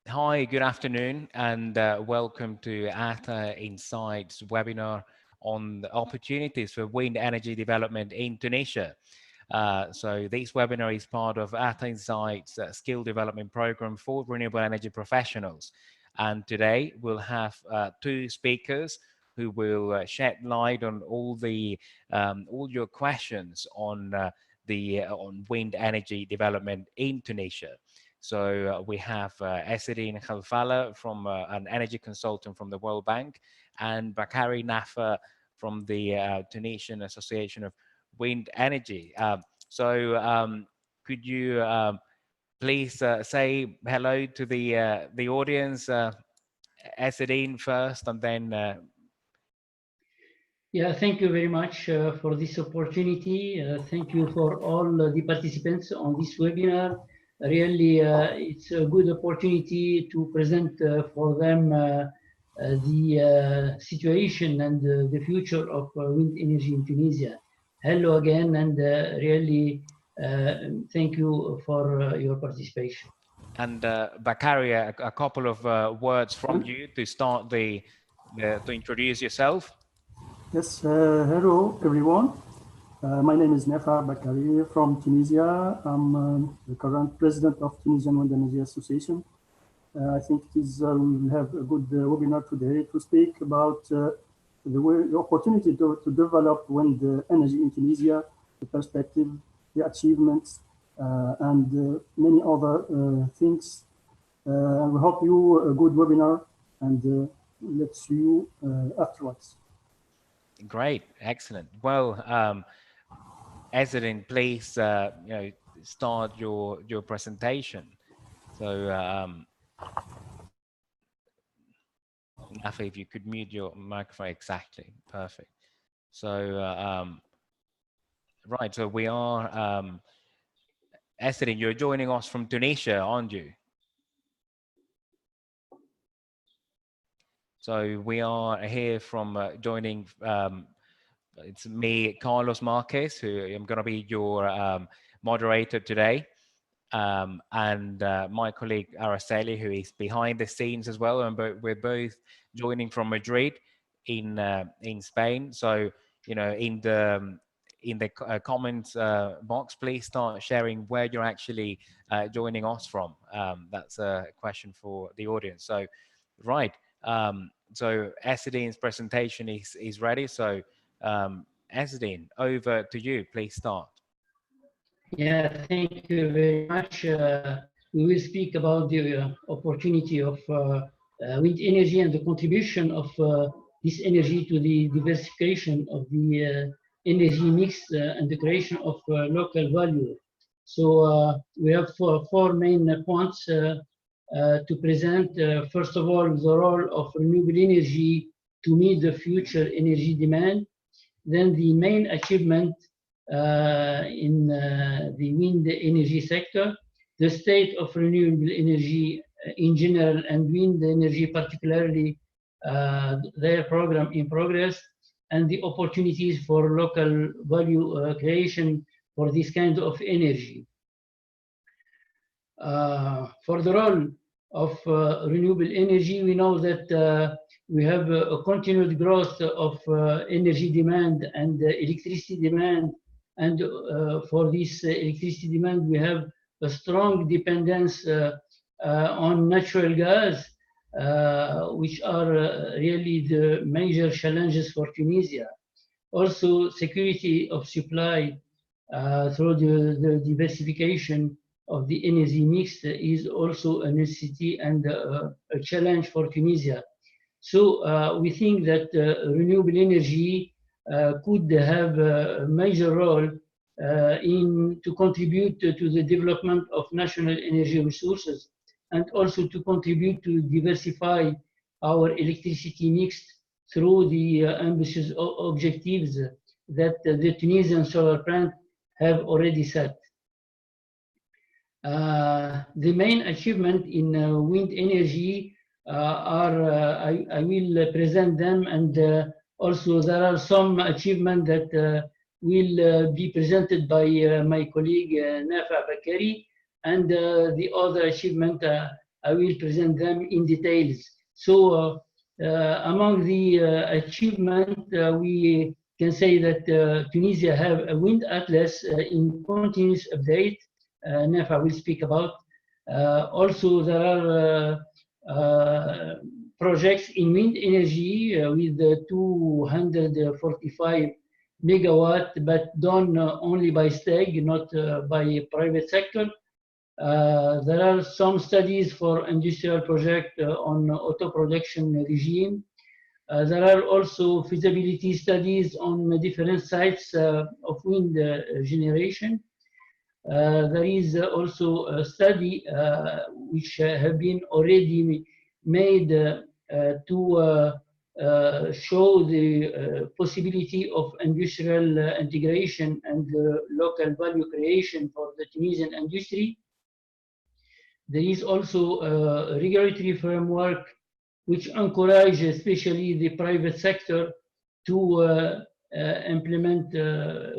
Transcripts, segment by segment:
Hi, good afternoon, and welcome to ATA Insights webinar on the opportunities for wind energy development in Tunisia. So this webinar is part of ATA Insights skill development program for renewable energy professionals. And today we'll have two speakers who will shed light on all your questions on on wind energy development in Tunisia. So we have Esedine Khalfala from an energy consultant from the World Bank, and Bakari Nafa from the Tunisian Association of Wind Energy. Could you please say hello to the audience, Esedine first, and then Yeah, thank you very much for this opportunity. Thank you for all the participants on this webinar. Really, it's a good opportunity to present for them the situation and the future of wind energy in Tunisia. Hello again, and really thank you for your participation. and Bakari, a couple of words from you to start to introduce yourself. Yes, hello everyone. My name is Nefa Bakari from Tunisia. I'm the current president of Tunisian Wind Energy Association. I think we will have a good webinar today to speak about the opportunity to develop wind energy in Tunisia, the perspective, the achievements, and many other things. We hope you a good webinar, and let's see you afterwards. Great, excellent. Well, Esedine, please, start your presentation. So, Nafi, if you could mute your microphone, exactly, perfect. So, right, so we are, Esedine, you're joining us from Tunisia, aren't you? So we are here from joining. It's me, Carlos Marquez, who I'm going to be your moderator today, and my colleague Araceli, who is behind the scenes as well, and we're both joining from Madrid in Spain. So in the comments box, please start sharing where you're actually joining us from. That's a question for the audience. So, right. So Esidine's presentation is ready. So Esedine, over to you. Please start. Yeah, thank you very much. We will speak about the opportunity of wind energy and the contribution of this energy to the diversification of the energy mix and the creation of local value. So we have four main points to present. First of all, the role of renewable energy to meet the future energy demand. Then the main achievement in the wind energy sector, the state of renewable energy in general and wind energy particularly, their program in progress, and the opportunities for local value creation for this kind of energy. For the role of renewable energy, we know that we have a continued growth of energy demand and electricity demand. And for this electricity demand, we have a strong dependence on natural gas, which are really the major challenges for Tunisia. Also, security of supply through the diversification of the energy mix is also a necessity and a challenge for Tunisia. So we think that renewable energy could have a major role to contribute to the development of national energy resources, and also to contribute to diversify our electricity mix through the ambitious objectives that the Tunisian solar plant have already set. The main achievement in wind energy I will present them, and also there are some achievements that will be presented by my colleague Nafa Bakari, and the other achievement I will present them in details. So among the achievement, we can say that Tunisia have a wind atlas in continuous update. Nafa will speak about. Also, there are projects in wind energy with 245 megawatt, but done only by STEG, not by private sector. There are some studies for industrial project on auto production regime. There are also feasibility studies on different sites of wind generation. There is also a study which have been already made to show the possibility of industrial integration and local value creation for the Tunisian industry. There is also a regulatory framework which encourage especially the private sector to implement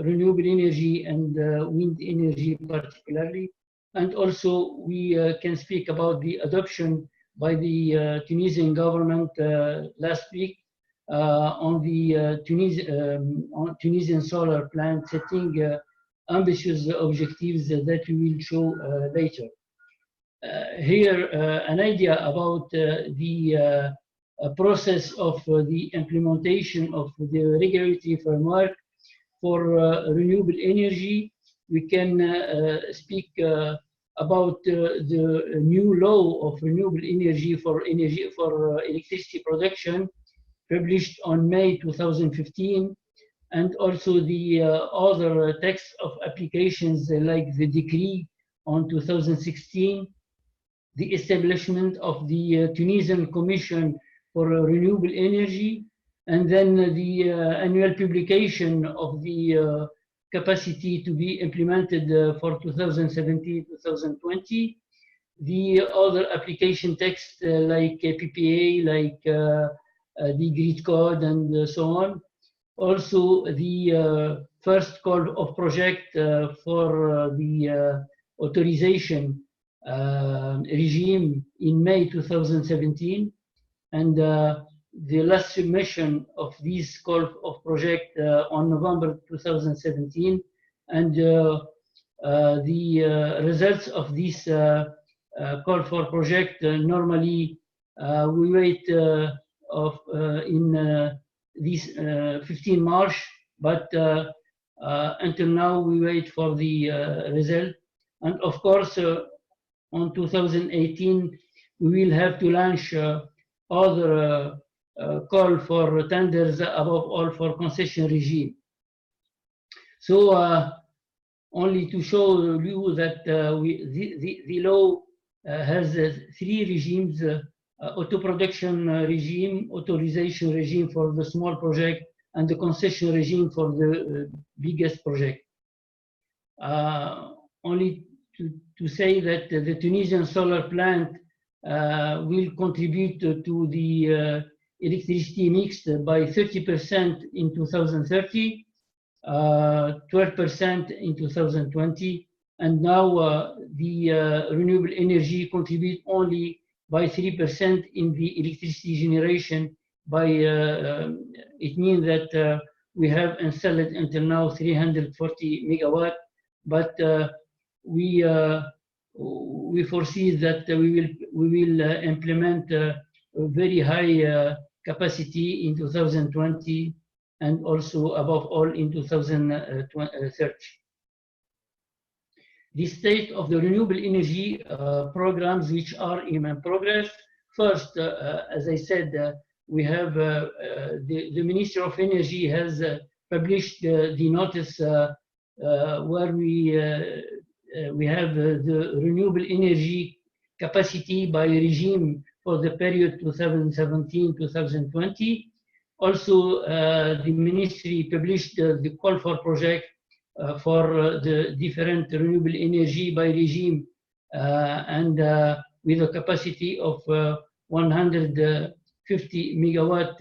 renewable energy and wind energy particularly. And also we can speak about the adoption by the Tunisian government last week on the Tunisian solar plant, setting ambitious objectives that we will show later. Here, an idea about the process of the implementation of the regulatory framework for renewable energy. We can speak about the new law of renewable energy for electricity production, published on May 2015, and also the other text of applications like the decree on 2016, the establishment of the Tunisian Commission for Renewable Energy, and then the annual publication of the capacity to be implemented for 2017-2020. The other application text like PPA, like the grid code and so on. Also the first call of project for the authorization regime in May 2017, and the last submission of this call of project on November 2017, and the results of this call for project normally we wait in this 15 March, but until now we wait for the result. And of course, on 2018, we will have to launch other call for tenders, above all for concession regime. So only to show you that the law has three regimes: auto production regime, authorization regime for the small project, and the concession regime for the biggest project. Only to say that the Tunisian solar plant will contribute to the electricity mix by 30% in 2030, 12% in 2020, and now the renewable energy contribute only by 3% in the electricity generation. By it means that we have installed until now 340 megawatt, but we foresee that we will implement a very high capacity in 2020, and also above all in 2030. The state of the renewable energy programs which are in progress. First, as I said, we have the Ministry of Energy has published the notice where we have the renewable energy capacity by regime for the period 2017-2020. Also, the ministry published the call for project for the different renewable energy by regime, and with a capacity of 150 megawatt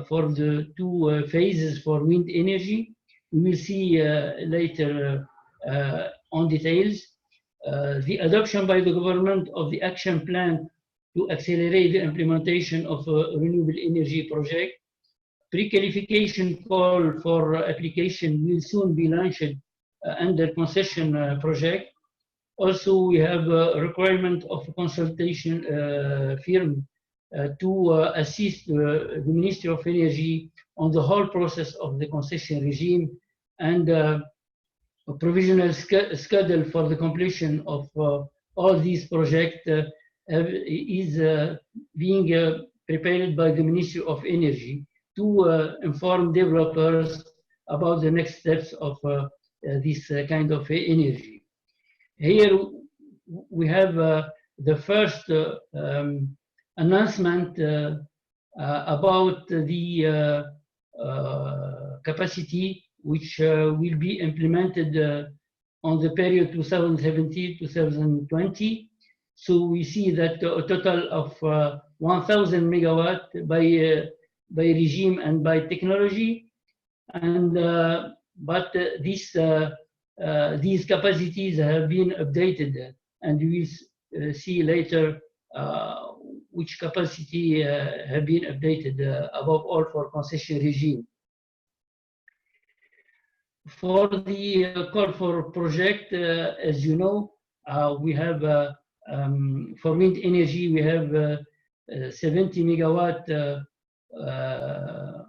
for the two phases for wind energy. We will see later on details. the adoption by the government of the action plan to accelerate the implementation of a renewable energy project. Pre-qualification call for application will soon be launched under concession project. Also, we have a requirement of a consultation firm to assist the Ministry of Energy on the whole process of the concession regime, and a provisional schedule for the completion of all these projects is being prepared by the Ministry of Energy to inform developers about the next steps of this kind of energy. Here we have the first announcement about the capacity which will be implemented on the period 2017-2020. So we see that a total of 1,000 megawatt by regime and by technology, and but these capacities have been updated, and we will see later which capacity have been updated above all for concession regime. For the call for project, as you know, we have for wind energy we have 70 megawatt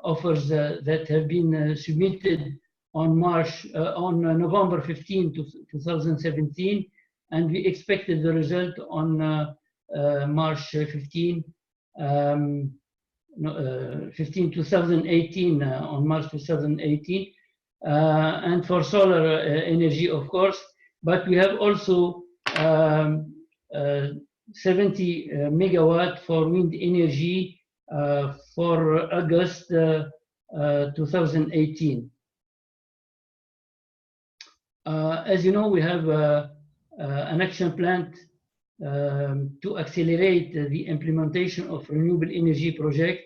offers that have been submitted on November 15, 2017, and we expected the result on March 15, 2018, on March 2018, and for solar energy, of course, but we have also 70 megawatt for wind energy for August 2018. As you know, we have an action plan to accelerate the implementation of renewable energy project,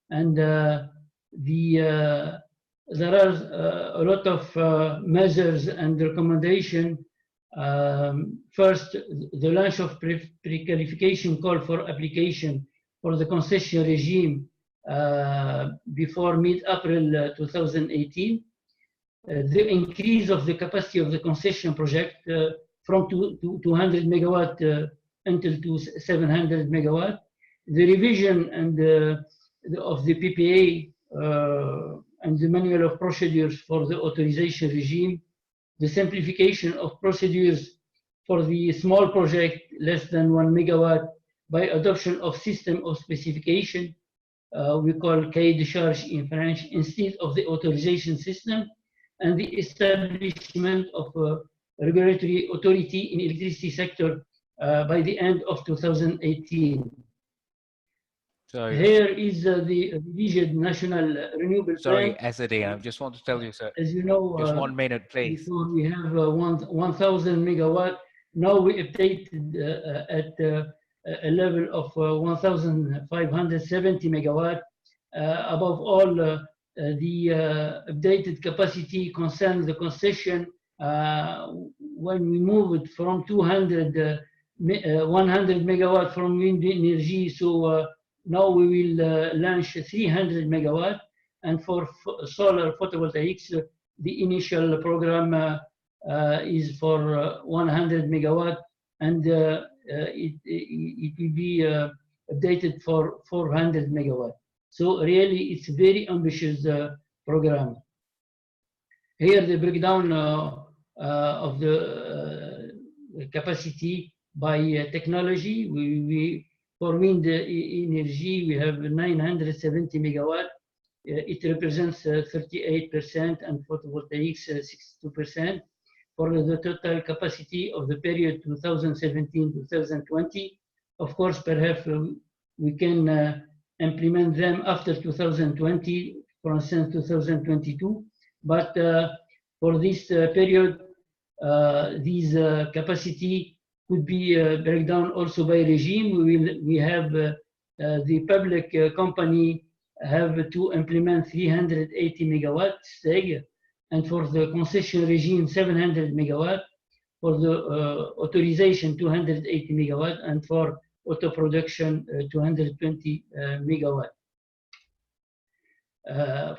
and there are a lot of measures and recommendations. First, the launch of pre-qualification call for application for the concession regime before mid-April 2018. The increase of the capacity of the concession project from 200 megawatt until to 700 megawatt. The revision and of the PPA and the manual of procedures for the authorization regime. The simplification of procedures for the small project less than 1 megawatt by adoption of system of specification, we call cahier de charge in French, instead of the authorization system, and the establishment of a regulatory authority in electricity sector by the end of 2018. So here is the revision national renewable sorry, plan. Azadine, I just want to tell you, sir. As you know, just 1 minute, please. Before we have 1,000 megawatt. Now we updated at a level of 1,570 megawatt. Above all, the updated capacity concerns the concession. When we moved from 100 megawatt from wind energy, so now we will launch 300 megawatt, and for solar photovoltaics, the initial program is for 100 megawatt, and it will be updated for 400 megawatt. So really, it's a very ambitious program. Here, the breakdown of the capacity by technology. For wind energy, we have 970 megawatt. It represents 38%, and photovoltaics 62%. For the total capacity of the period 2017-2020, of course, perhaps we can implement them after 2020, for instance, 2022. But for this period, these capacity could be breakdown also by regime. We have the public company have to implement 380 megawatt stag, and for the concession regime 700 megawatt. for the authorization 280 megawatt, and for auto production 220 megawatt.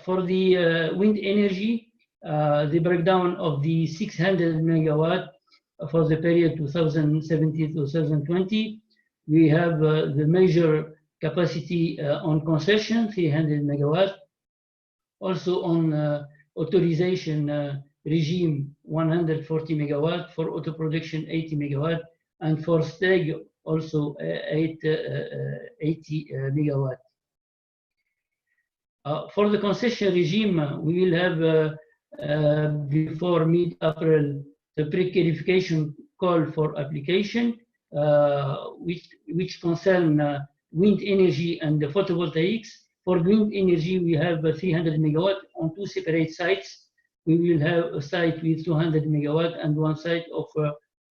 For the wind energy, the breakdown of the 600 megawatt for the period 2017-2020, we have the major capacity on concession, 300 megawatt. Also on authorization regime, 140 megawatt. For auto production, 80 megawatt. And for STEG, also 80 megawatt. For the concession regime, we will have before mid-April the pre-qualification call for application, which concern wind energy and the photovoltaics. For wind energy, we have 300 megawatt on 2 separate sites. We will have a site with 200 megawatt and one site of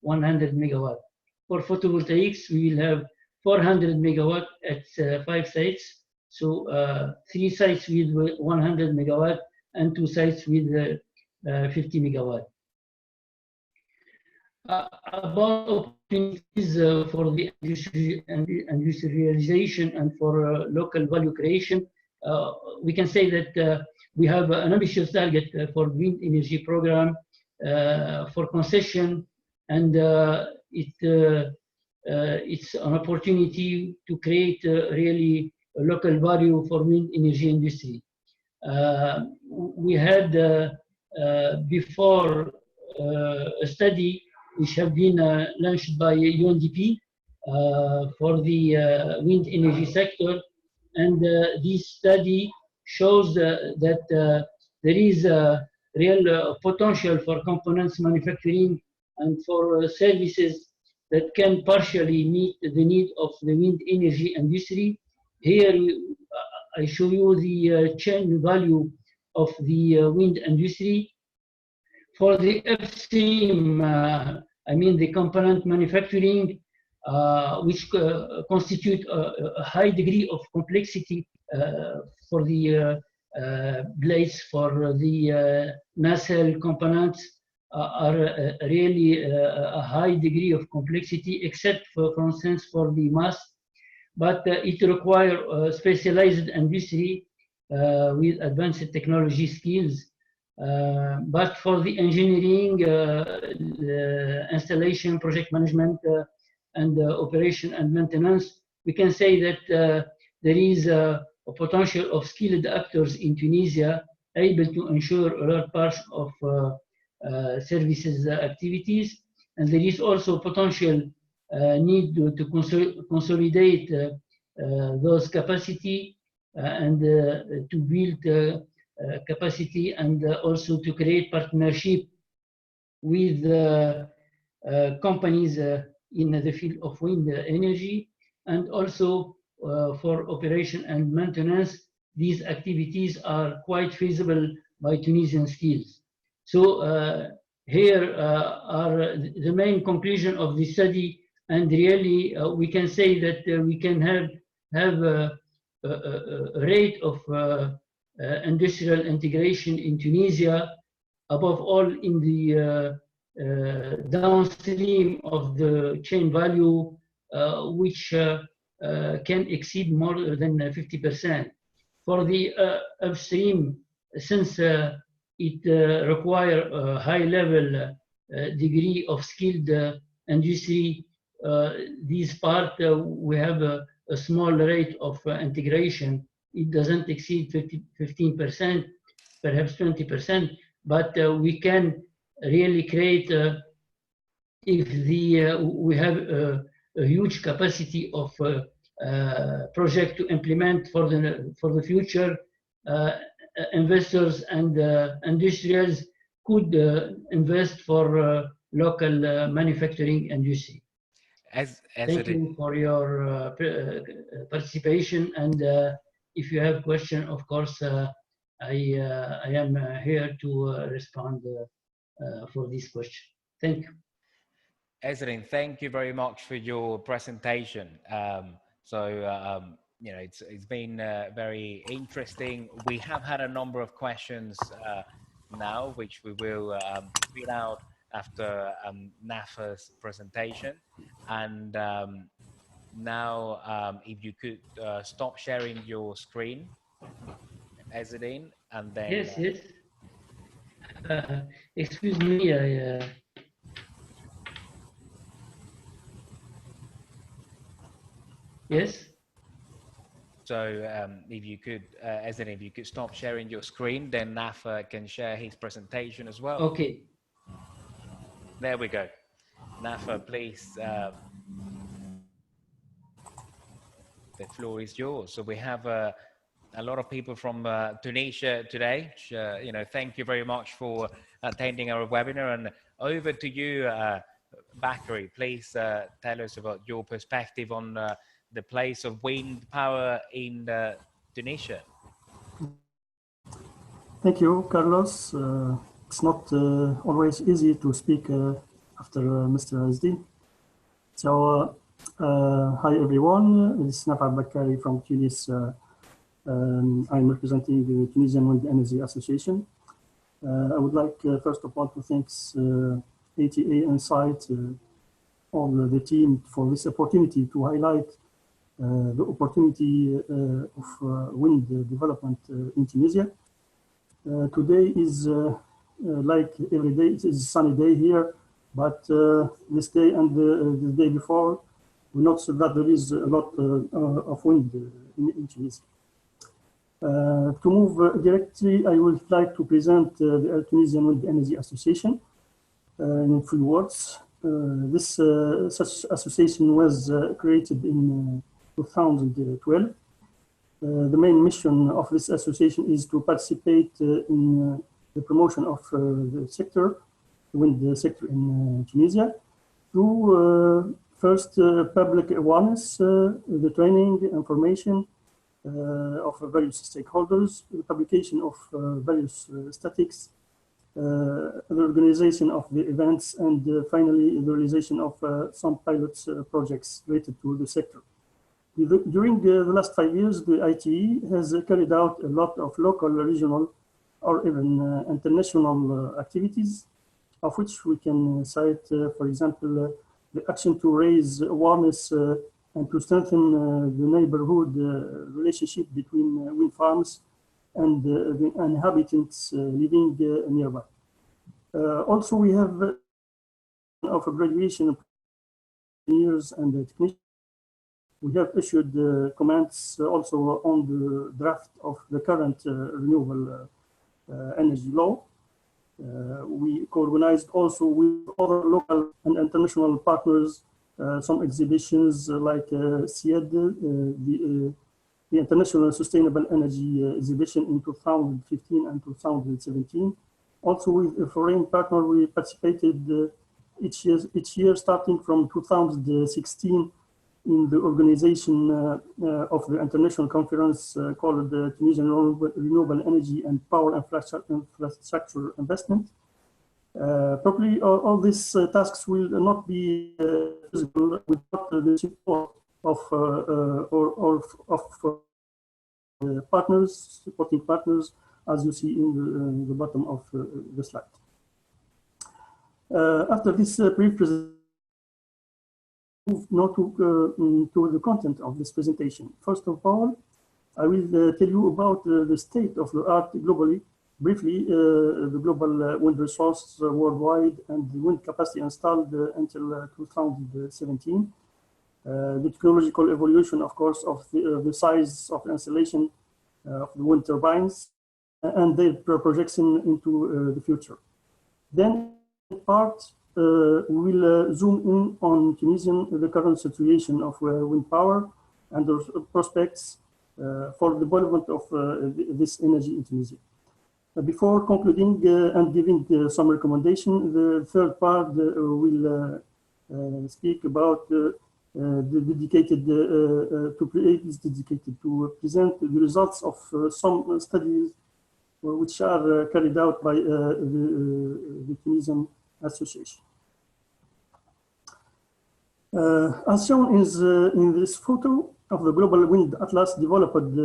100 megawatt. For photovoltaics, we will have 400 megawatt at 5 sites. So 3 sites with 100 megawatt and 2 sites with 50 megawatt. About opportunities for the industrialization and for local value creation, we can say that we have an ambitious target for wind energy program for concession, and it's an opportunity to create really a local value for wind energy industry. We had before a study which have been launched by UNDP for the wind energy sector, and this study shows that there is a real potential for components manufacturing and for services that can partially meet the need of the wind energy industry. Here I show you the chain value of the wind industry. For the upstream, I mean the component manufacturing, which constitute a high degree of complexity for the blades, for the nacelle components, are really a high degree of complexity, except for instance for the mast. But it requires specialized industry with advanced technology skills. But for the engineering, the installation, project management, and operation and maintenance, we can say that there is a potential of skilled actors in Tunisia able to ensure a large part of services activities. And there is also potential need to consolidate those capacity and to build capacity, and also to create partnership with companies in the field of wind energy, and also for operation and maintenance. These activities are quite feasible by Tunisian skills. So here are the main conclusion of the study, and really we can say that we can have a rate of industrial integration in Tunisia, above all in the downstream of the chain value, which can exceed more than 50%. For the upstream, since it requires a high level degree of skilled industry, this part we have a small rate of integration. It doesn't exceed 15%, perhaps 20%, but we can really create, if we have a huge capacity of project to implement for the future, investors and industrials could invest for local manufacturing industry. Thank you for your participation, and if you have questions, of course, I am here to respond for this question. Thank you. Ezrin, thank you very much for your presentation. You know, it's been very interesting. We have had a number of questions now, which we will read out after Nafa's presentation. And now, if you could stop sharing your screen, Ezedin, and then Yes, yes. Excuse me. Yes. so if you could, Ezedin, if you could stop sharing your screen, then Nafa can share his presentation as well. Okay. There we go. Nafa, please. The floor is yours. So we have a lot of people from Tunisia today. Thank you very much for attending our webinar. And over to you, Bakary. Please tell us about your perspective on the place of wind power in Tunisia. Thank you, Carlos. It's not always easy to speak after Mr. Azdi. So, hi everyone. This is Nafa Bakary from Tunis. I'm representing the Tunisian Wind Energy Association. I would like, first of all, to thank ATA Insight, all the team for this opportunity to highlight the opportunity of wind development in Tunisia. Today is like every day, it is a sunny day here, but this day and the day before, we noticed that there is a lot of wind in Tunisia. To move directly, I would like to present the Tunisian Wind Energy Association in a few words. Such association was created in 2012. The main mission of this association is to participate in the promotion of the sector, the wind sector in Tunisia, through first public awareness, the training, information of various stakeholders, the publication of various statistics, the organization of the events, and finally the realization of some pilot projects related to the sector. During the last 5 years, the ITE has carried out a lot of local, regional, or even international activities, of which we can cite, for example, the action to raise awareness and to strengthen the neighborhood relationship between wind farms and the inhabitants living nearby. Also, we have of a graduation engineers and technicians. We have issued comments also on the draft of the current renewable energy law. We co-organized also with other local and international partners some exhibitions like SIED, the International Sustainable Energy Exhibition in 2015 and 2017. Also with a foreign partner, we participated each year starting from 2016 in the organization of the international conference called the Tunisian Renewable Energy and Power Infrastructure Investment. Probably all these tasks will not be visible without the support of partners, supporting partners, as you see in the bottom of the slide. After this brief presentation, move now to the content of this presentation. First of all, I will tell you about the state of the art globally, briefly, the global wind resource worldwide and the wind capacity installed until 2017. The technological evolution, of course, of the size of the installation of the wind turbines and their projection into the future. Then, part we will zoom in on the current situation of wind power and the prospects for the development of this energy in Tunisia. Before concluding and giving some recommendation, the third part will speak about the dedicated to present the results of some studies which are carried out by the Tunisian Association. As shown in this photo of the Global Wind Atlas developed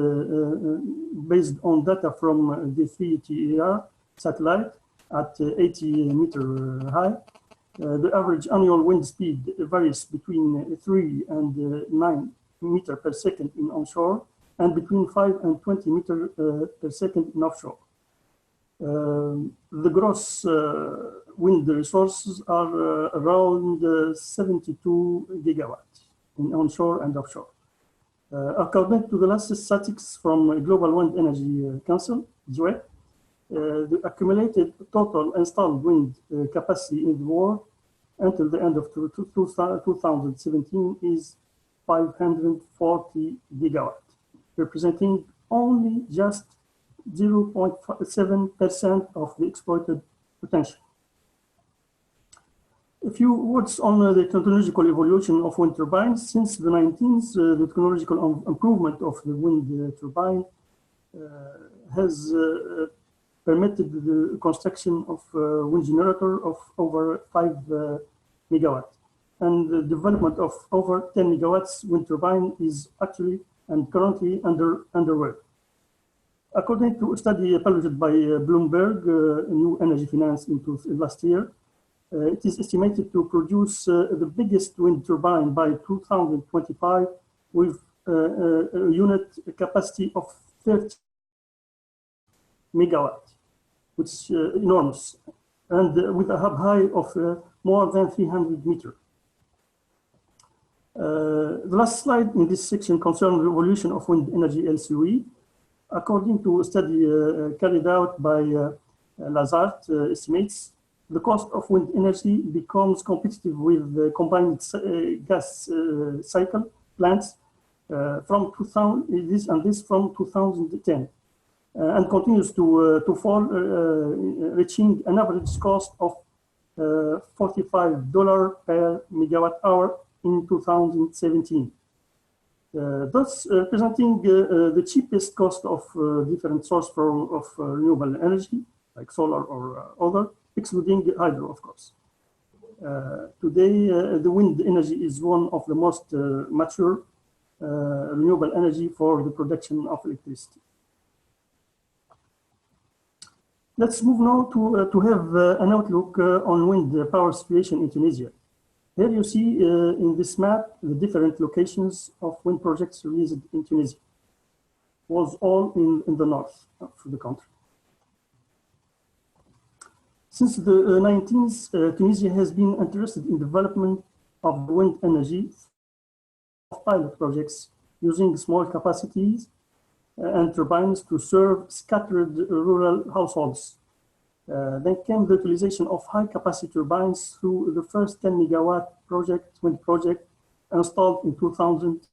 based on data from the 3TER satellite at 80 meter high, The average annual wind speed varies between 3 and 9 meters per second in onshore and between 5 and 20 meters per second in offshore. The gross wind resources are around 72 gigawatts in onshore and offshore. According to the latest statistics from Global Wind Energy Council, GWEC, the accumulated total installed wind capacity in the world until the end of 2017 is 540 gigawatts, representing only just 0.7% of the exploited potential. A few words on the technological evolution of wind turbines. Since the 19th, the technological improvement of the wind turbine has permitted the construction of a wind generator of over 5 megawatts. And the development of over 10 megawatts wind turbine is actually and currently underway. According to a study published by Bloomberg New Energy Finance last year, it is estimated to produce the biggest wind turbine by 2025 with a unit capacity of 30 megawatts, which is enormous, and with a hub height of more than 300 meters. The last slide in this section concerns the evolution of wind energy LCOE. According to a study carried out by Lazard estimates, the cost of wind energy becomes competitive with the combined gas cycle plants from 2010 and continues to fall, reaching an average cost of $45 per megawatt hour in 2017. Thus, representing the cheapest cost of different sources of renewable energy, like solar or other, excluding hydro, of course. Today, the wind energy is one of the most mature renewable energy for the production of electricity. Let's move now to have an outlook on wind power situation in Tunisia. Here you see in this map the different locations of wind projects released in Tunisia. It was all in the north of the country. Since the 19th, Tunisia has been interested in development of wind energy of pilot projects using small capacities and turbines to serve scattered rural households. Then came the utilization of high-capacity turbines through the first 10 megawatt wind project installed in 2000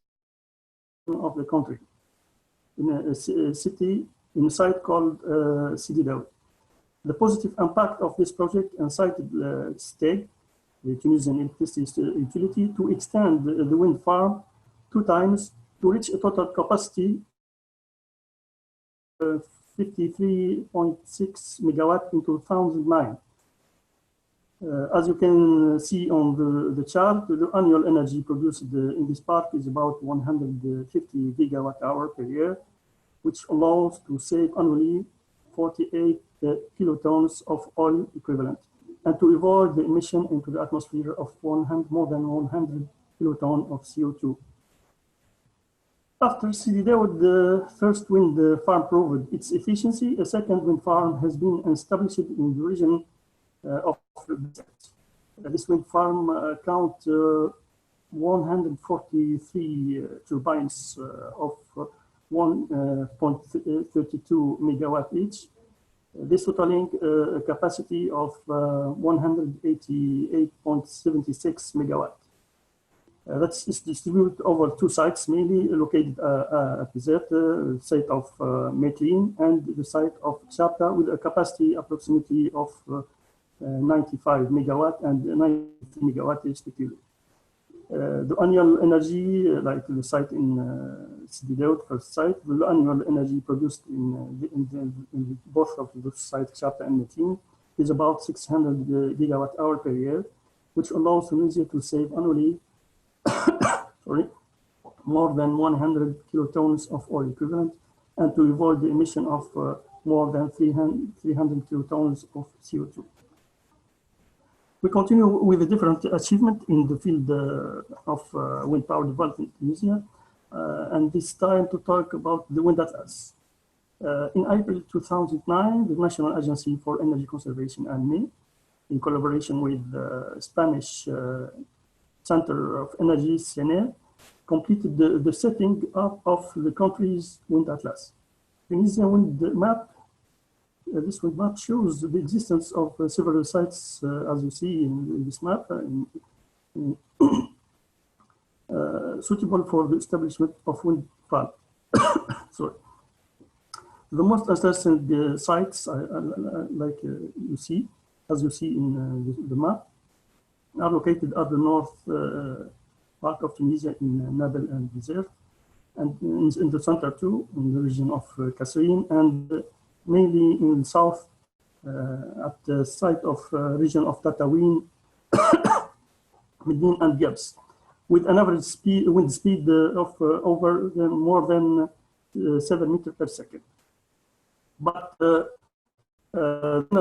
of the country in a site called Sidi Daoud. The positive impact of this project incited STEG, the Tunisian electricity utility, to extend the wind farm 2 times to reach a total capacity 53.6 megawatt in 2009. As you can see on the chart, the annual energy produced in this park is about 150 gigawatt hour per year, which allows to save annually 48 kilotons of oil equivalent, and to avoid the emission into the atmosphere of more than 100 kilotons of CO2. After Sidi Daoud, the first wind farm proved its efficiency, a second wind farm has been established in the region of the desert. This wind farm counts 143 turbines of 1.32 megawatt each, this totaling a capacity of 188.76 megawatt. That is distributed over 2 sites, mainly located at Bizerte, the site of Metlin, and the site of Chapta, with a capacity approximately of 95 megawatt and 93 megawatt respectively. The annual energy, like the site in Sidi Daoud, first site, the annual energy produced in both of those sites, Chapta and Metlin, is about 600 gigawatt hour per year, which allows Tunisia to save annually more than 100 kilotons of oil equivalent, and to avoid the emission of more than 300 kilotons of CO2. We continue with a different achievement in the field of wind power development in Tunisia, and this time to talk about the Wind Atlas. In April 2009, the National Agency for Energy Conservation and Me, in collaboration with the Spanish Center of Energy, CNE, completed the setting up of the country's Wind Atlas. Tunisian wind map. This wind map shows the existence of several sites, as you see in this map, suitable for the establishment of wind farm. Sorry. The most interesting sites, like you see, as you see in the map, are located at the north part of Tunisia in Nabil and Desert, and in the center too, in the region of Kasserine, and mainly in the south at the site of region of Tatawin, Medin and Gibbs, with an average wind speed of more than 7 meters per second. But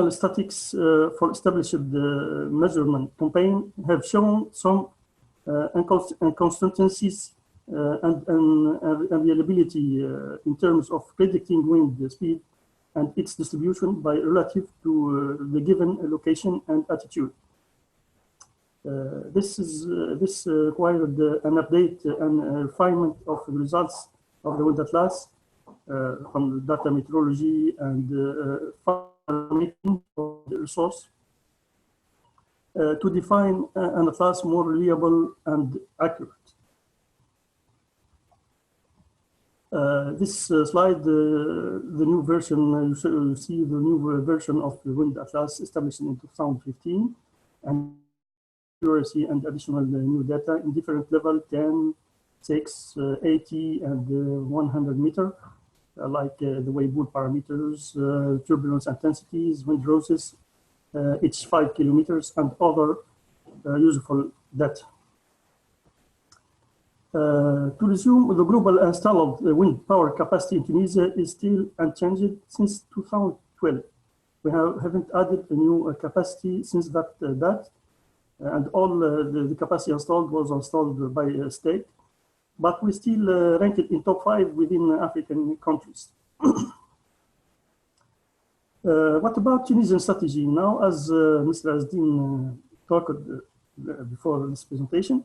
statistics for establishing the measurement campaign have shown some inconsistencies and unreliability in terms of predicting wind speed and its distribution by relative to the given location and altitude. This required an update and refinement of the results of the Wind Atlas from the data meteorology and parametering of the resource to define an atlas more reliable and accurate. This slide, the new version, you see the new version of the Wind Atlas established in 2015, and accuracy and additional new data in different level 10, 6, 80, and 100 meter, like the wave parameters, turbulence intensities, wind roses, each 5 kilometers, and other useful data. To resume, the global installed wind power capacity in Tunisia is still unchanged since 2012. We haven't added a new capacity since that date, and all the capacity installed was installed by a state, but we still ranked in top 5 within African countries. What about Tunisian strategy? Now, as Mr. Asdin talked before this presentation,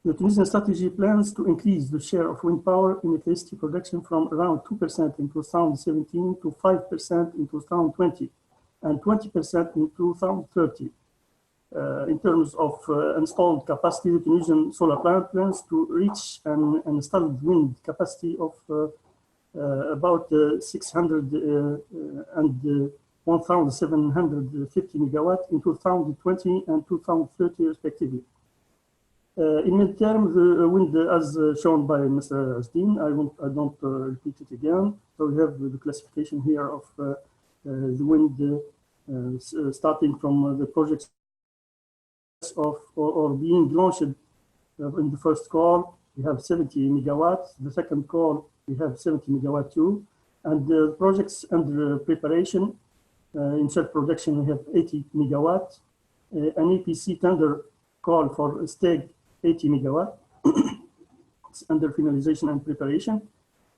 the Tunisian strategy plans to increase the share of wind power in electricity production from around 2% in 2017 to 5% in 2020 and 20% in 2030. In terms of installed capacity, the Tunisian solar plant plans to reach an installed wind capacity of about 600 and 1,750 megawatt in 2020 and 2030 respectively. In midterm, the wind, as shown by Mr. Asdin, I don't repeat it again. So we have the classification here of the wind starting from the projects of or being launched in the first call. We have 70 megawatts. The second call, we have 70 megawatt too. And the projects under preparation in self-production, we have 80 megawatt. An EPC tender call for STEG 80 megawatt. It's under finalization and preparation.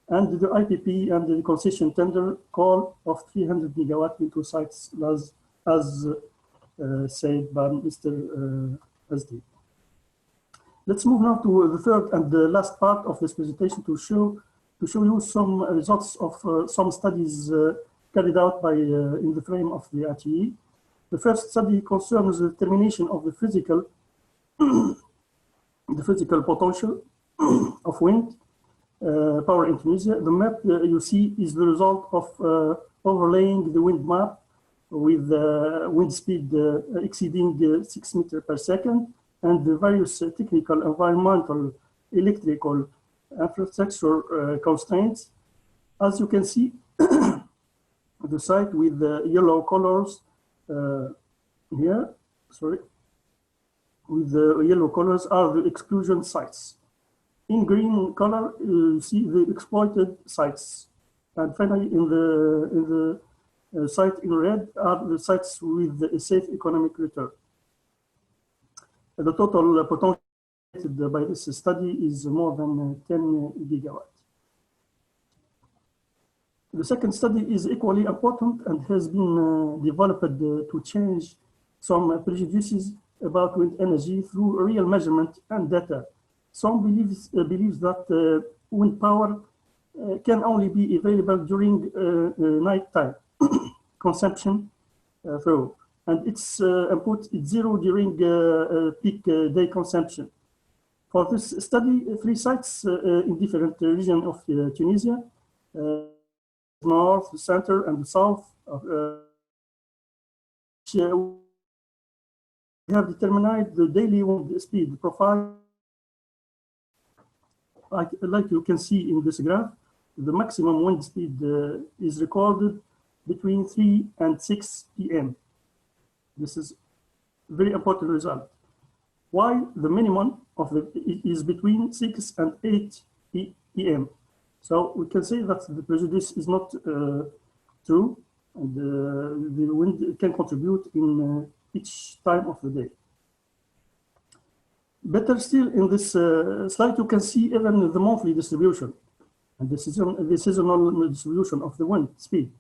And the IPP and the concession tender call of 300 megawatt into sites as said by Mr. Asdi. Let's move now to the third and the last part of this presentation to show you some results of some studies carried out by in the frame of the RTE. The first study concerns the determination of the physical potential of wind power in Tunisia. The map you see is the result of overlaying the wind map with wind speed exceeding 6 meters per second and the various technical, environmental, electrical, infrastructure constraints. As you can see, the site with the yellow colors here, sorry, with the yellow colors are the exclusion sites. In green color, you see the exploited sites. And finally, in the sites in red are the sites with a safe economic return. The total potential by this study is more than 10 gigawatts. The second study is equally important and has been developed to change some prejudices about wind energy through real measurement and data. Some believes that wind power can only be available during nighttime consumption through, and its input is zero during peak day consumption. For this study, 3 sites in different regions of Tunisia, north, the center, and the south, we have determined the daily wind speed profile. Like you can see in this graph, the maximum wind speed is recorded between 3 and 6 p.m. This is a very important result. While the minimum of is between 6 and 8 p.m. So we can say that the prejudice is not true, and the wind can contribute in each time of the day. Better still, in this slide, you can see even the monthly distribution and the seasonal distribution of the wind speed.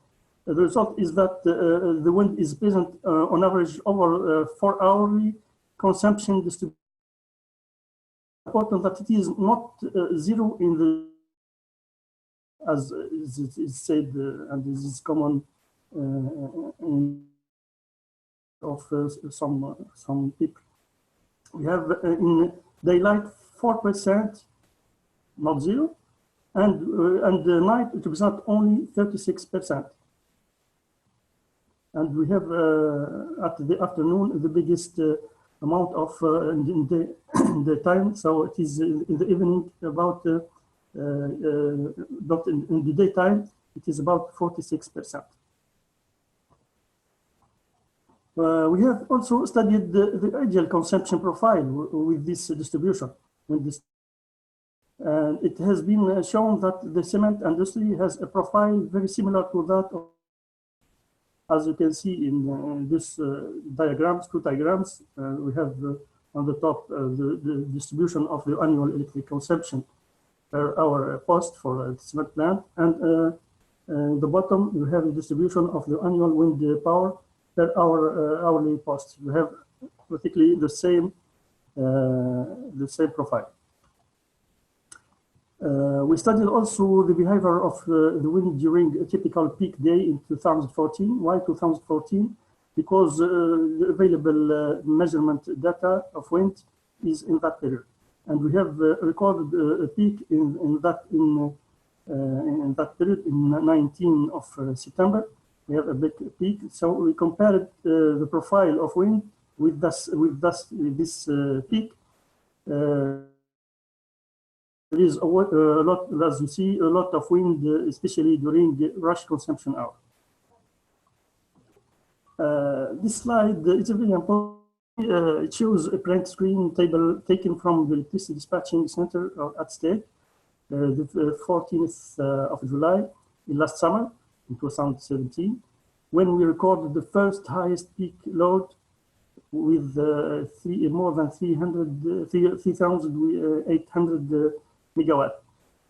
The result is that the wind is present on average over 4-hourly consumption distribution. Important that it is not zero in the, as is said, and this is common of some people. We have in daylight 4%, not zero, and the night it represents only 36%. And we have at the afternoon the biggest amount of in the time. So it is in the evening about not in the daytime it is about 46%. We have also studied the ideal consumption profile with this distribution. And it has been shown that the cement industry has a profile very similar to that of, as you can see in this diagrams, 2 diagrams. We have on the top the distribution of the annual electric consumption per hour post for a cement plant, and the bottom you have the distribution of the annual wind power per hour hourly post. You have practically the same profile. We studied also the behavior of the wind during a typical peak day in 2014. Why 2014? Because the available measurement data of wind is in that period, and we have recorded a peak in that period in 19 of September. We have a big peak, so we compared the profile of wind with this peak. There is a lot, as you see, a lot of wind, especially during the rush consumption hour. This slide is very important. It shows a print screen table taken from the electricity dispatching center at Stake, the 14th of July last summer in 2017, when we recorded the first highest peak load with more than 3,800 megawatt.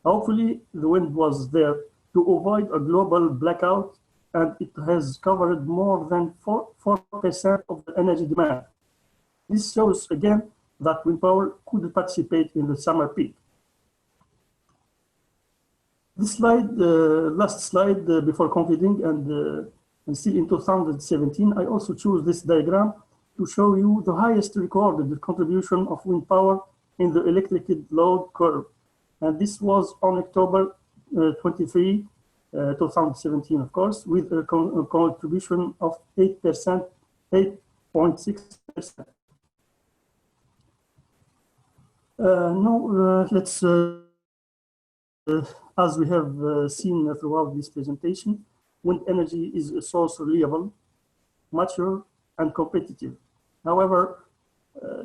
Hopefully, the wind was there to avoid a global blackout, and it has covered more than 4% of the energy demand. This shows again that wind power could participate in the summer peak. This slide, last slide before concluding, and still in 2017, I also choose this diagram to show you the highest recorded contribution of wind power in the electric load curve. And this was on October 23, 2017, of course, with a contribution of 8%, 8.6%. Now, let's, as we have seen throughout this presentation, wind energy is a source reliable, mature, and competitive. However,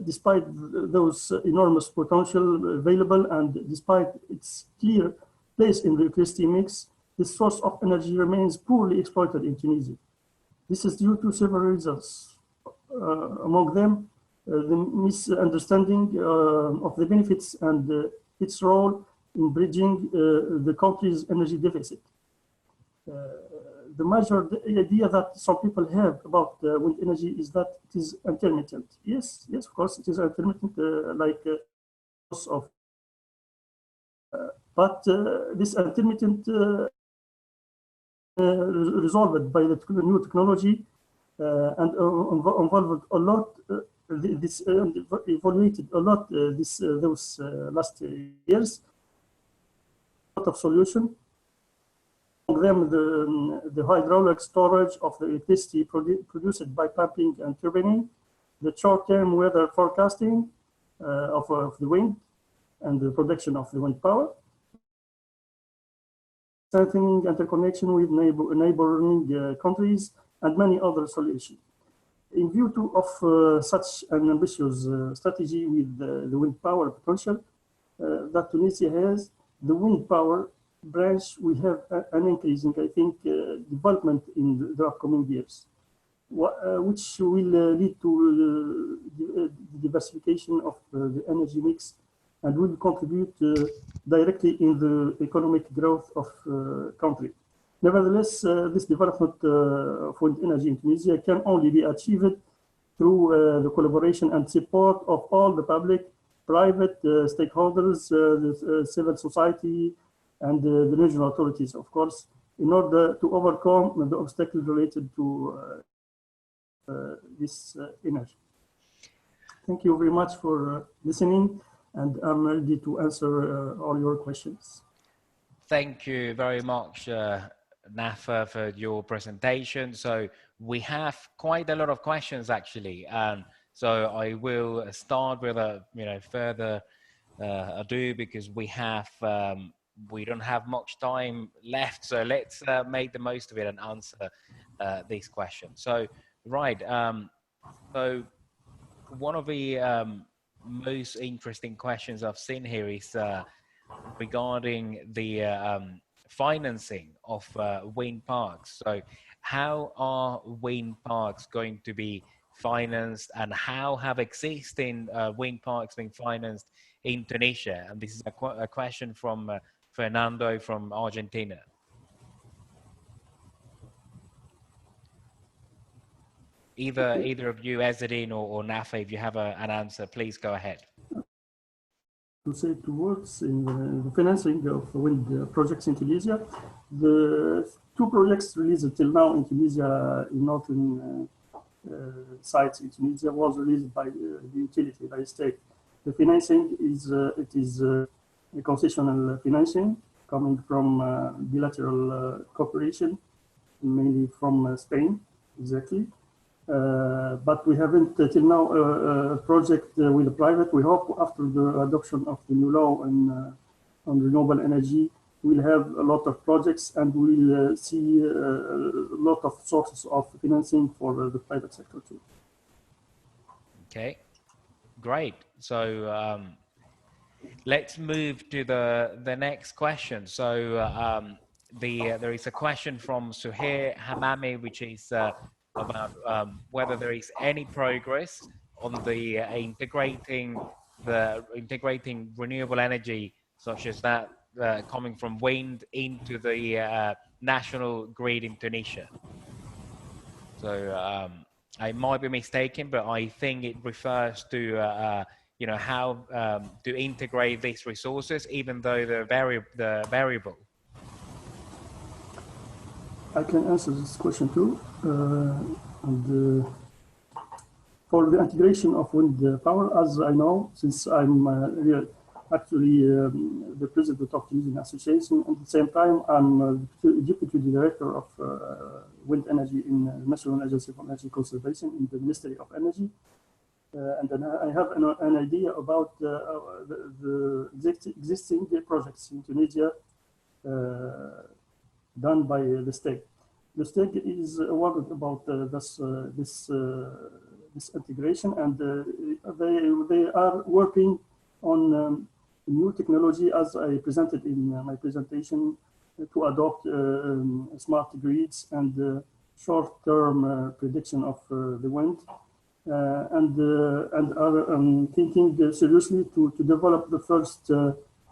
despite those enormous potential available and despite its clear place in the electricity mix, this source of energy remains poorly exploited in Tunisia. This is due to several reasons. Among them, the misunderstanding of the benefits and its role in bridging the country's energy deficit. The major idea that some people have about wind energy is that it is intermittent. Yes, of course, it is intermittent, but this intermittent resolved by the new technology and involved a lot. This evaluated a lot those last years. A lot of solution. Among them, the hydraulic storage of the electricity produced by pumping and turbining, the short-term weather forecasting of the wind and the production of the wind power, strengthening interconnection with neighboring countries, and many other solutions. In view of such an ambitious strategy with the wind power potential that Tunisia has, the wind power branch will have an increasing, I think, development in the upcoming years, which will lead to the diversification of the energy mix and will contribute directly in the economic growth of the country. Nevertheless, this development of wind energy in Tunisia can only be achieved through the collaboration and support of all the public, private stakeholders, the civil society, and the regional authorities, of course, in order to overcome the obstacles related to this energy. Thank you very much for listening, and I'm ready to answer all your questions. Thank you very much, Nafa, for your presentation. So we have quite a lot of questions actually, so I will start with a further ado because we don't have much time left. So let's make the most of it and answer these questions. So right, so one of the most interesting questions I've seen here is regarding the financing of wind parks. So how are wind parks going to be financed, and how have existing wind parks been financed in Tunisia? And this is a question from Fernando from Argentina. Either of you, Ezedin or Nafa, if you have an answer, please go ahead. To say two words in the financing of wind projects in Tunisia. The two projects released till now in Tunisia, in northern sites in Tunisia, was released by the utility, by the state. The financing is a concessional financing coming from bilateral cooperation, mainly from Spain, exactly. But we haven't till now a project with a private. We hope after the adoption of the new law on renewable energy, we'll have a lot of projects and we'll see a lot of sources of financing for the private sector too. Okay, great. So let's move to the next question. So there is a question from Suhair Hamami, which is about whether there is any progress on the integrating renewable energy, such as that coming from wind into the national grid in Tunisia. So I might be mistaken, but I think it refers to how to integrate these resources, even though they're variable. I can answer this question too. For the integration of wind power, as I know, since I'm actually the president of the Tunisian Association, at the same time I'm deputy director of wind energy in the National Agency for Energy Conservation in the Ministry of Energy. And then I have an idea about the existing projects in Tunisia done by the state. The state is worried about this integration, and they are working on new technology, as I presented in my presentation, to adopt smart grids and short-term prediction of the wind, and are thinking seriously to develop the first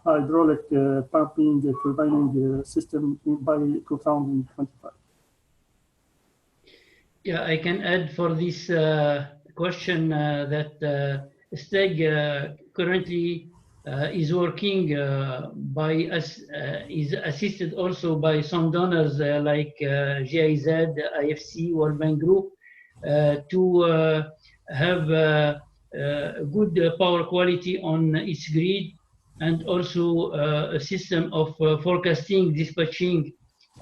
hydraulic pumping turbining system by 2025. Yeah, I can add for this question that STEG currently is working by us, is assisted also by some donors like GIZ, IFC, World Bank Group, to have good power quality on its grid, and also a system of forecasting, dispatching,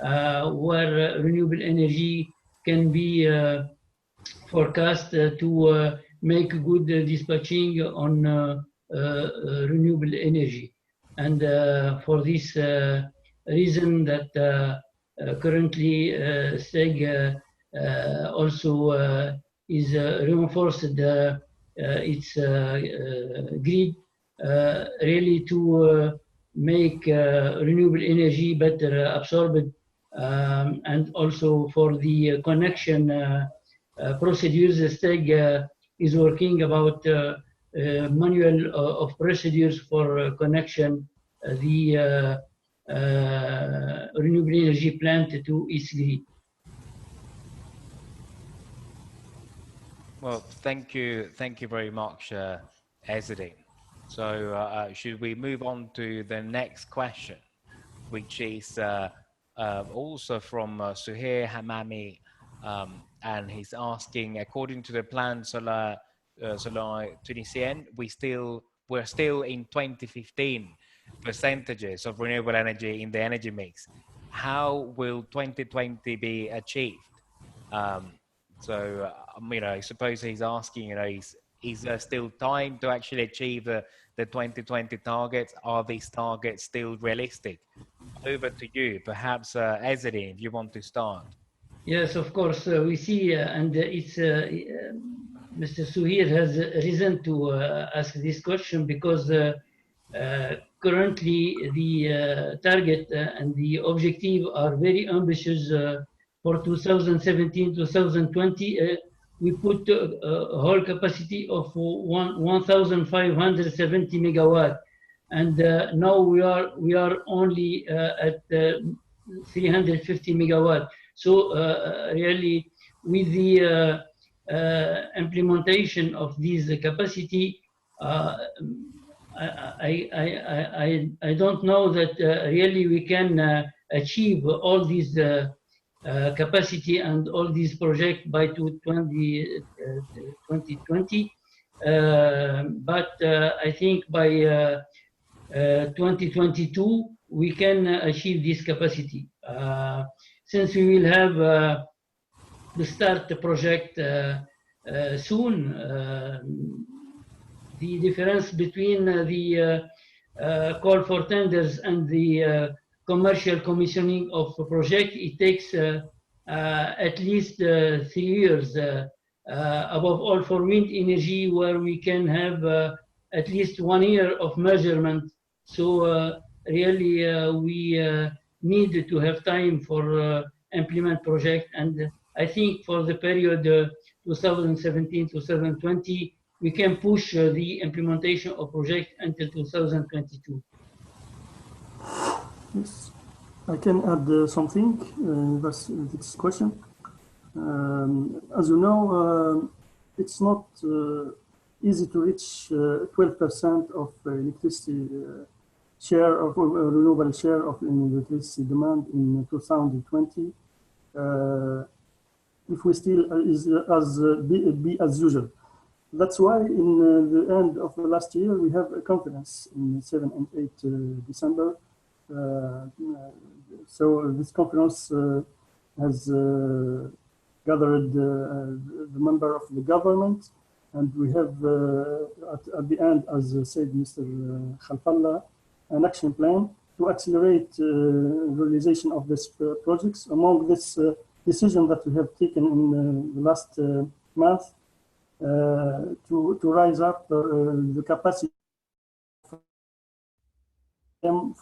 where renewable energy can be forecast to make good dispatching on renewable energy. And for this reason that currently STEG also is reinforced its grid really to make renewable energy better absorbed, and also for the connection procedures. STEG is working about manual of procedures for connection the renewable energy plant to its grid. Well, thank you very much, Ezzeddine. So should we move on to the next question, which is also from Suhair Hamami, and he's asking, according to the plan Solar Tunisien, we're still in 2015 percentages of renewable energy in the energy mix. How will 2020 be achieved? I suppose he's asking, is there still time to actually achieve the 2020 targets? Are these targets still realistic? Over to you, perhaps Ezzeddine, if you want to start. Yes, of course. We see, and it's Mr. Suhair has reason to ask this question, because currently the target and the objective are very ambitious. For 2017-2020, we put a whole capacity of 1,570 megawatt, and now we are only at 350 megawatt. So really, with the implementation of this capacity, I don't know that really we can achieve all these capacity and all these projects by 2020. But I think by 2022 we can achieve this capacity. Since we will have to start the project soon, the difference between the call for tenders and the commercial commissioning of a project, it takes at least 3 years, above all for wind energy, where we can have at least 1 year of measurement. So really we need to have time for implement project, and I think for the period 2017-2020 we can push the implementation of project until 2022. Yes, I can add something this question. As you know, it's not easy to reach 12% of electricity share of renewable share of electricity demand in 2020. If we still be as usual. That's why in the end of the last year we have a conference in 7 and 8 December. So this conference has gathered the member of the government, and we have at the end, as said Mr. Khalfallah, an action plan to accelerate realization of these projects. Among this decision that we have taken in the last month, to rise up the capacity from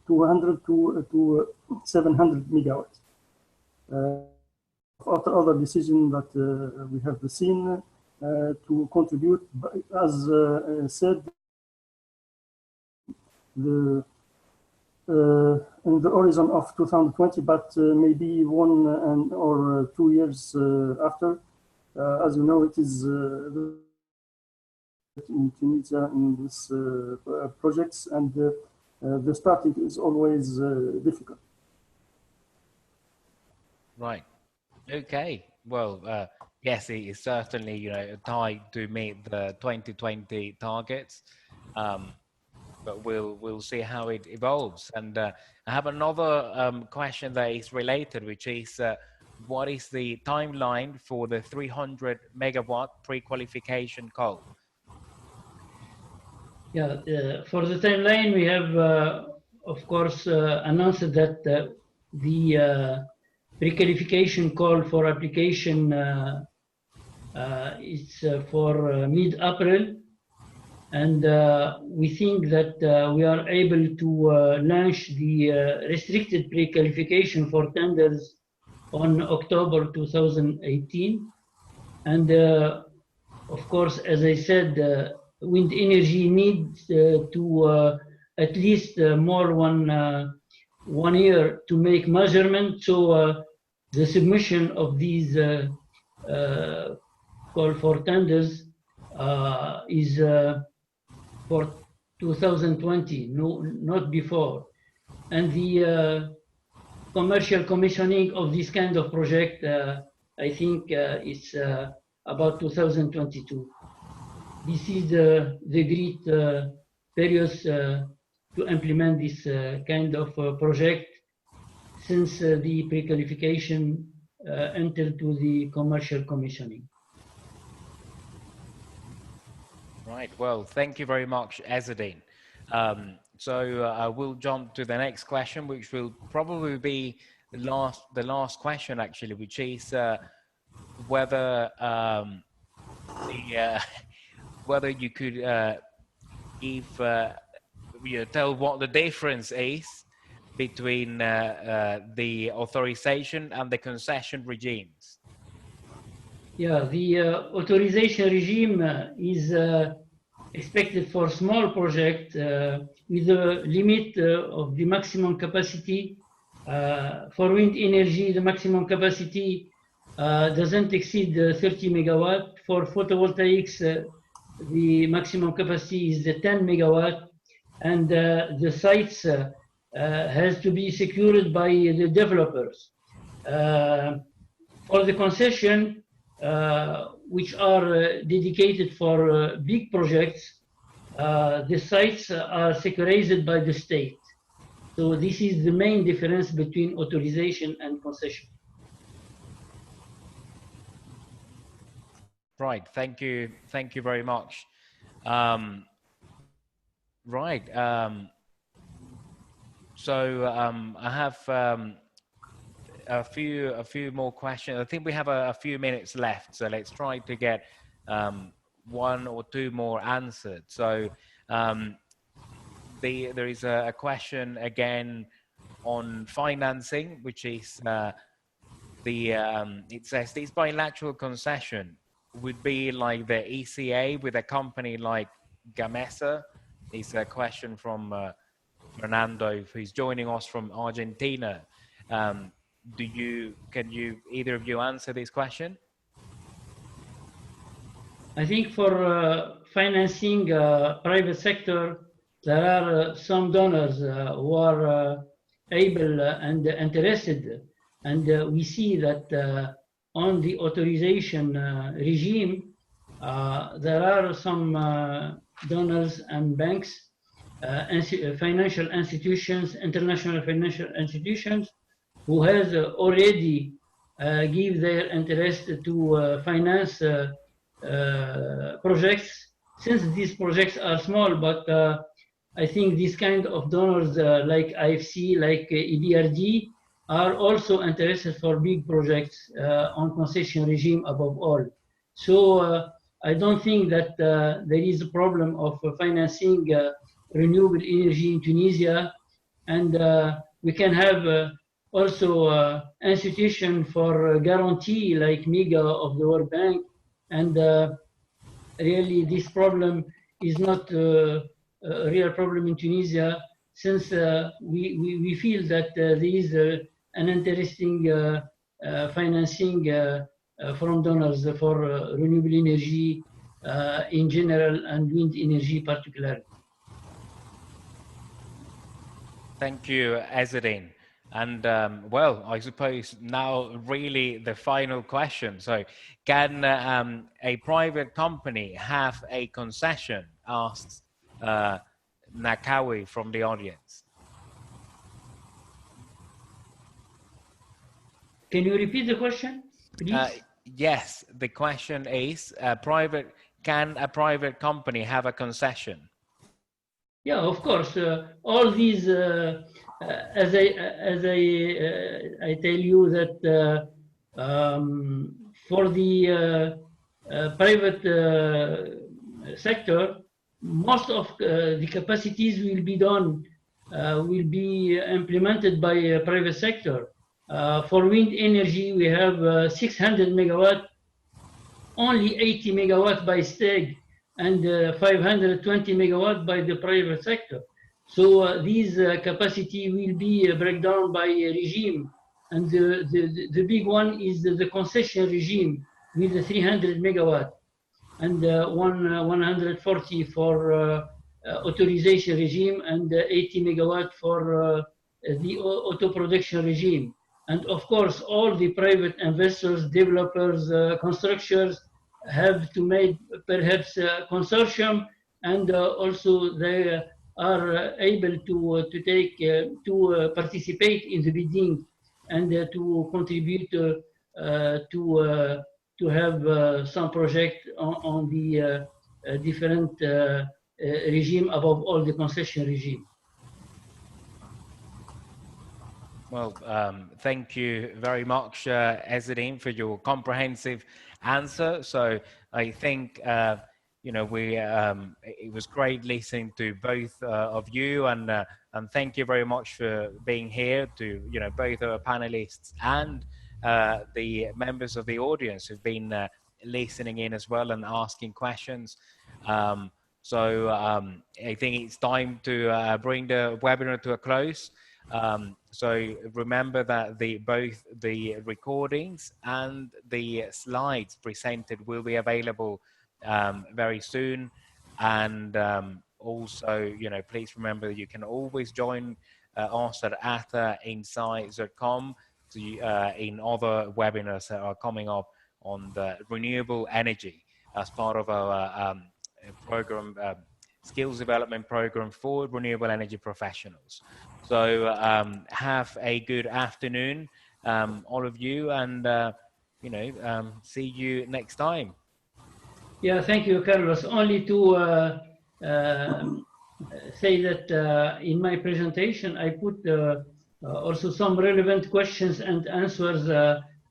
200 to 700 megawatts. Other decisions that we have seen to contribute, as said, in the horizon of 2020, but maybe 1 or 2 years after. As you know, it is in Tunisia in these projects, and the starting is always difficult. Right. Okay. Well, yes, it is certainly, you know, tied to meet the 2020 targets. But we'll see how it evolves. And I have another question that is related, which is what is the timeline for the 300 megawatt pre-qualification call? Yeah, for the timeline, we have, of course, announced that the pre-qualification call for application is for mid-April. And we think that we are able to launch the restricted pre-qualification for tenders on October 2018. And of course, as I said, wind energy needs to at least more 1 year to make measurement. So the submission of these call for tenders is for 2020, no, not before. And the commercial commissioning of this kind of project, I think it's about 2022. This is the great period to implement this kind of project since the pre-qualification entered to the commercial commissioning. Right. Well, thank you very much, Ezzeddine. So I will jump to the next question, which will probably be the last question, actually, which is whether whether you could tell what the difference is between the authorization and the concession regimes. Yeah, the authorization regime is expected for small projects with a limit of the maximum capacity. For wind energy, the maximum capacity doesn't exceed 30 megawatt. For photovoltaics, the maximum capacity is 10 megawatt, and the sites has to be secured by the developers. For the concession, which are dedicated for big projects, the sites are secured by the state. So this is the main difference between authorization and concession. Right. Thank you very much. Right. So I have a few more questions. I think we have a few minutes left, so let's try to get 1 or 2 more answered. So there is a question again on financing, which is it says this bilateral concession would be like the ECA with a company like Gamesa. It's a question from Fernando, who's joining us from Argentina. Can you either of you answer this question? I think for financing private sector, there are some donors who are able and interested, and we see that on the authorization regime, there are some donors and banks, financial institutions, international financial institutions, who has already give their interest to finance projects. Since these projects are small, but I think these kind of donors like IFC, like EBRD, are also interested for big projects on concession regime above all. So I don't think that there is a problem of financing renewable energy in Tunisia and we can have also institution for guarantee like MEGA of the World Bank, and really this problem is not a real problem in Tunisia, since we feel that there is an interesting financing from donors for renewable energy in general and wind energy particularly. Thank you, Ezzeddine. And well, I suppose now really the final question. So can a private company have a concession? Asks Nakawi from the audience. Can you repeat the question, please? Yes, the question is, can a private company have a concession? Yeah, of course. All these, as I tell you that for the private sector, most of the capacities will be done, will be implemented by private sector. For wind energy, we have 600 megawatt, only 80 megawatt by state, and 520 megawatt by the private sector. So these capacity will be breakdown by regime, and the big one is the concession regime with the 300 megawatt, and 140 for authorization regime, and 80 megawatt for the auto production regime. And of course, all the private investors, developers, constructors have to make perhaps a consortium, and also they are able to take to participate in the bidding, and to contribute to have some project on the different regime, above all the concession regime. Well, thank you very much, Ezzeddine, for your comprehensive answer. So I think, you know, it was great listening to both of you, and thank you very much for being here, to, you know, both our panelists and the members of the audience who've been listening in as well and asking questions. So I think it's time to bring the webinar to a close. So remember that both the recordings and the slides presented will be available very soon. And also, you know, please remember that you can always join us at authorinsights.com in other webinars that are coming up on the renewable energy as part of our program, skills development program for renewable energy professionals. So have a good afternoon, all of you, and you know, see you next time. Yeah, thank you, Carlos. Only to say that in my presentation, I put also some relevant questions and answers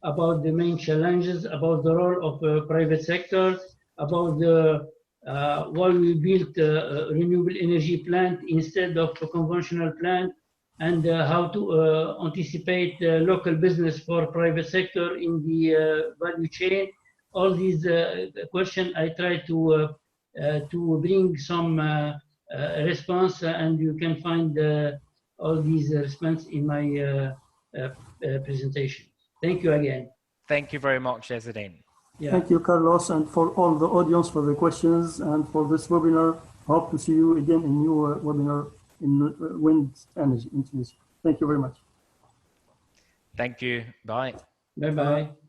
about the main challenges, about the role of private sector, about the why we built a renewable energy plant instead of a conventional plant, and how to anticipate local business for private sector in the value chain. All these questions I try to bring some response, and you can find all these response in my presentation. Thank you again. Thank you very much, Ezzeddine. Yeah. Thank you, Carlos, and for all the audience for the questions and for this webinar. Hope to see you again in your webinar in wind energy in Tunisia. Thank you very much. Thank you. Bye. Bye-bye.